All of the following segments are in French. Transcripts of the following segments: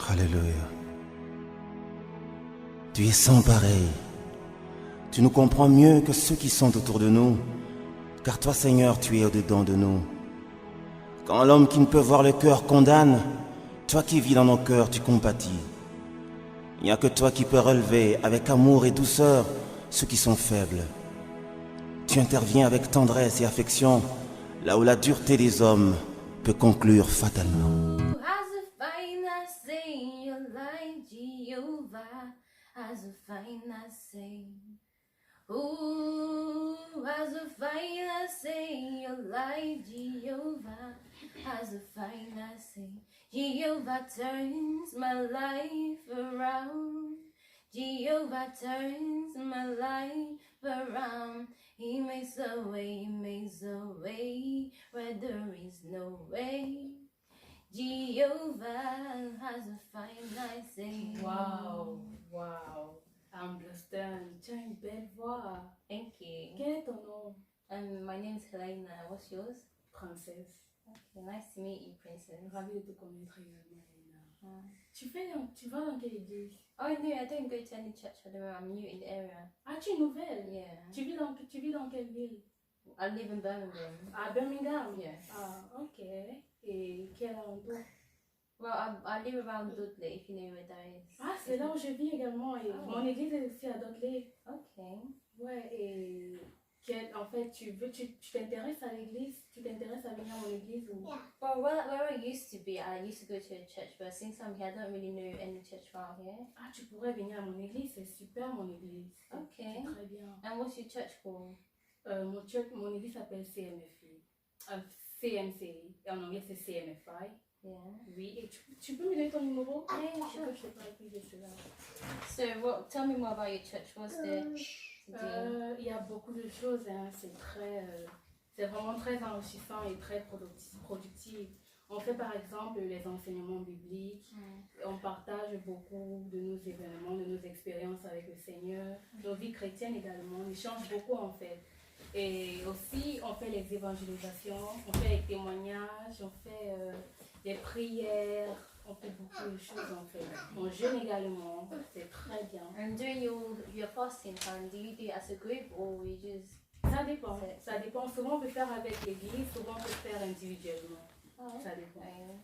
Alléluia. Tu es sans pareil. Tu nous comprends mieux que ceux qui sont autour de nous, car toi, Seigneur, tu es au-dedans de nous. Quand l'homme qui ne peut voir le cœur condamne, toi qui vis dans nos cœurs, tu compatis. Il n'y a que toi qui peux relever avec amour et douceur ceux qui sont faibles. Tu interviens avec tendresse et affection, là où la dureté des hommes peut conclure fatalement. As a fine say your light, Jehovah, as a fine say. Ooh, as a fine say your light, Jehovah, as a fine say. Jehovah turns my life around. Jehovah turns my life around. He makes a way where there is no way. Jehovah has a fine night saying. Waouh, waouh. Understand. Tu as une belle voix. Thank you. Quel est ton nom? My name is Helena. What's yours? Princesse. Okay, nice to meet you, Princess. Ravie de te connaître également, Helena. Ah. Tu vas dans quelle église? Oh no, I don't go to any church at the moment. I'm new in the area. Ah, tu es nouvelle? Yeah. Tu vis dans quelle ville? I live in Birmingham. À Birmingham? Yeah. Ah, ok. Et quel endroit? Well, I live around Dudley, if you know where that is. Ah, c'est là où je vis également. Et Oh. mon église est aussi à Dudley. Okay. Ouais, et en fait, tu t'intéresses à l'église? Tu t'intéresses à venir à mon église ou... Well, where I used to be, I used to go to a church, but since I'm here, I don't really know any church around here. Ah, tu pourrais venir à mon église, c'est super mon église. Ok. C'est très bien. And what's your church called? Mon église s'appelle CMFI. CMCI. En anglais, c'est CMFI. Yeah. Oui, et tu peux me donner ton numéro? Yeah, sure. Je sais pas plus de cela. So, tell me more about your church. What's the deal? Il y a beaucoup de choses, hein. C'est vraiment très enrichissant et très productif. On fait par exemple les enseignements bibliques, on partage beaucoup de nos événements, de nos expériences avec le Seigneur, nos vies chrétiennes également, on échange beaucoup en fait. Et aussi on fait les évangélisations, on fait les témoignages, on fait les prières, on fait beaucoup de choses en fait. On jeûne également, c'est très bien. And during your fasting time, do you do it as a group or you just... Ça dépend, ça dépend. Souvent on peut faire avec l'église, souvent on peut faire individuellement. Oh, Ça dépend. okay.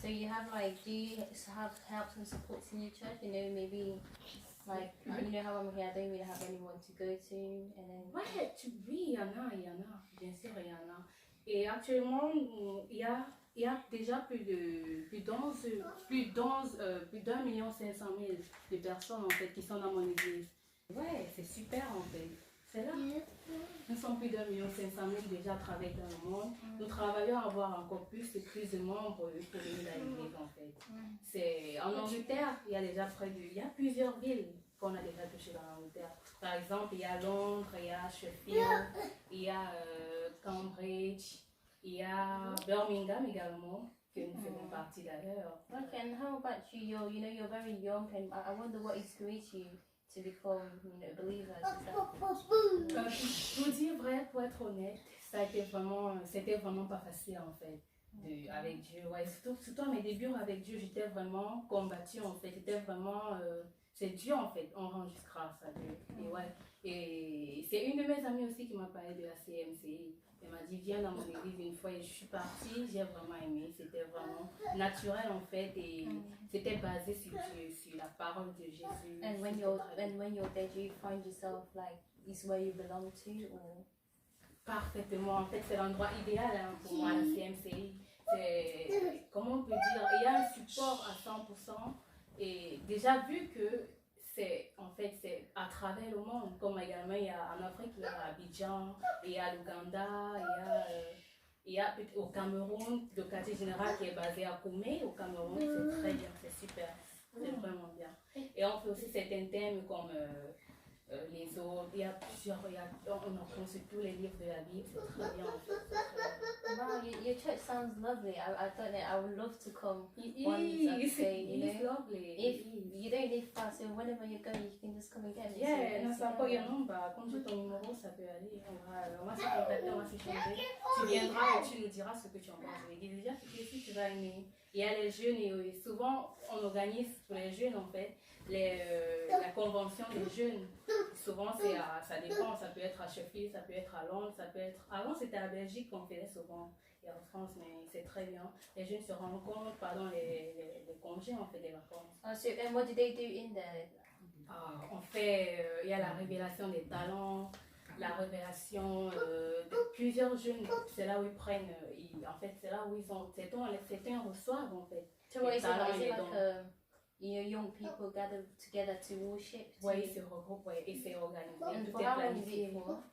So you have do you have helps and supports in your church? You know, maybe you know how I'm here, I don't really have anyone to go to, and then... Ouais, oui, il y en a, bien sûr, il y en a. Et actuellement, il y a déjà plus d'1,5 million de personnes en fait qui sont dans mon église. Ouais, c'est super en fait. C'est là. Nous sommes plus d'1,5 million déjà à travailler dans le monde. Nous travaillons à avoir encore plus de membres pour venir à l'église en fait. C'est en Angleterre, il y a déjà il y a plusieurs villes qu'on a déjà touchées dans l'Angleterre. Par exemple, il y a Londres, il y a Sheffield, il y a Cambridge, il y a Birmingham également, que nous faisons partie d'ailleurs. Okay, and how about you? You're very young, and I wonder what inspires you to become, believers. Pour dire vrai, pour être honnête, c'était vraiment pas facile en fait. Avec Dieu, ouais, surtout à mes débuts avec Dieu, j'étais vraiment combattue en fait, c'est Dieu en fait, on rend juste grâce à Dieu. Et ouais, et c'est une de mes amies aussi qui m'a parlé de la CMCI. Elle m'a dit viens dans mon église une fois et je suis partie, j'ai vraiment aimé, c'était vraiment naturel en fait et c'était basé sur Dieu, sur la parole de Jésus. And when you're there, do you find yourself is where you belong to, or? Parfaitement, en fait c'est l'endroit idéal pour moi, la CMCI. C'est, comment on peut dire, il y a un support à 100% et déjà vu que c'est à travers le monde, comme également il y a en Afrique, il y a Abidjan, il y a l'Ouganda, il y a au Cameroun, le quartier général qui est basé à Koumé, au Cameroun, c'est très bien, c'est super, c'est vraiment bien. Et on fait aussi certains thèmes comme les autres, il y a plusieurs, on a conçu tous les livres de la Bible, c'est très bien en fait. Wow, your church sounds lovely. I don't know, I would love to come It's lovely. If you don't live far, so whenever you're going, you can just come and get me. Yeah, non, ça pas y en a, comme j'ai ton numéro, ça peut aller. On va se contacter, on va s'échanger. Tu viendras et tu nous diras ce que tu en penses. Déjà, si tu vas aimer Il y a les jeunes et souvent on organise pour les jeunes en fait la convention des jeunes. Souvent ça dépend, ça peut être à Sheffield, ça peut être à Londres, ça peut être... Avant c'était à Belgique qu'on faisait souvent et en France, mais c'est très bien. Les jeunes se rencontrent pendant les congés, on fait des vacances. So, and what do they do in there? On fait, il y a la révélation des talents, la révélation de plusieurs jeunes. C'est là où ils prennent, en fait, c'est là où ils ont, certains reçoivent en fait. So what les is it talents like? Is et it les like dons. young people gather together to worship? Oui, ils se regroupent, ouais, et c'est organisé. And Tout for est how long is planifié. it for?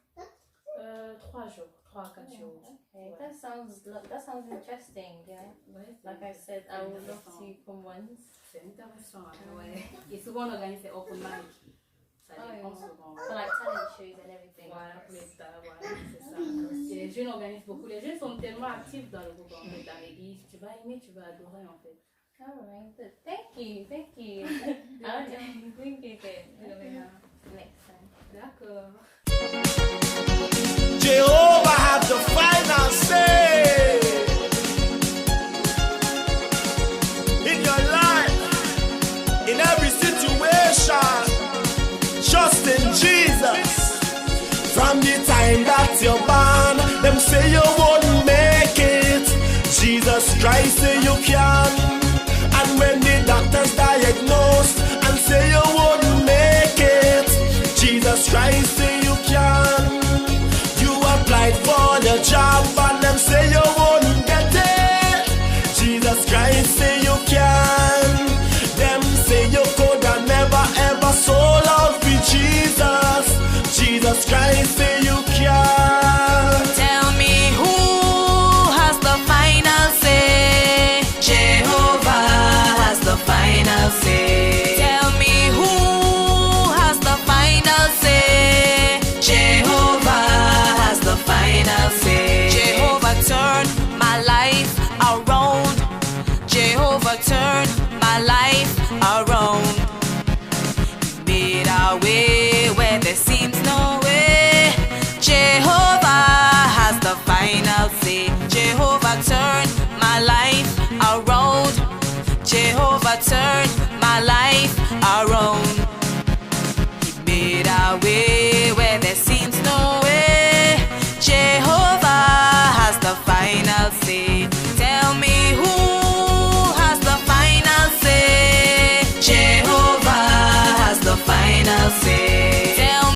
3 jours, 3 à 4 jours. Okay, Ouais. that sounds interesting. Yeah, Ouais, like I said, I would love to come once. c'est intéressant, ouais. Et souvent on organise des open mic. Ça dépend souvent. For like talent shows and everything. Voilà, pour les stars, voilà, c'est ça. Et les jeunes organisent beaucoup. Les jeunes sont tellement actifs dans le groupe, en fait, dans l'église. Tu vas aimer, tu vas adorer, en fait. Alright, good. Thank you. I think you next time. D'accord. Jehovah has the final say in your life, in every situation. Trust in Jesus. From the time that you're born, them say you won't make it. Jesus Christ say you can. And when the doctors diagnose and say you won't make it, Jesus Christ say you can. You applied for the job and them say you won't get it. Jesus Christ say you can. Them say you could have never ever sold out for Jesus. Jesus Christ say you can. Tell me who has the final say? Jehovah has the final say. Tell me who has the final say? Jehovah has the final say. Jehovah turned my life around. Jehovah turned my life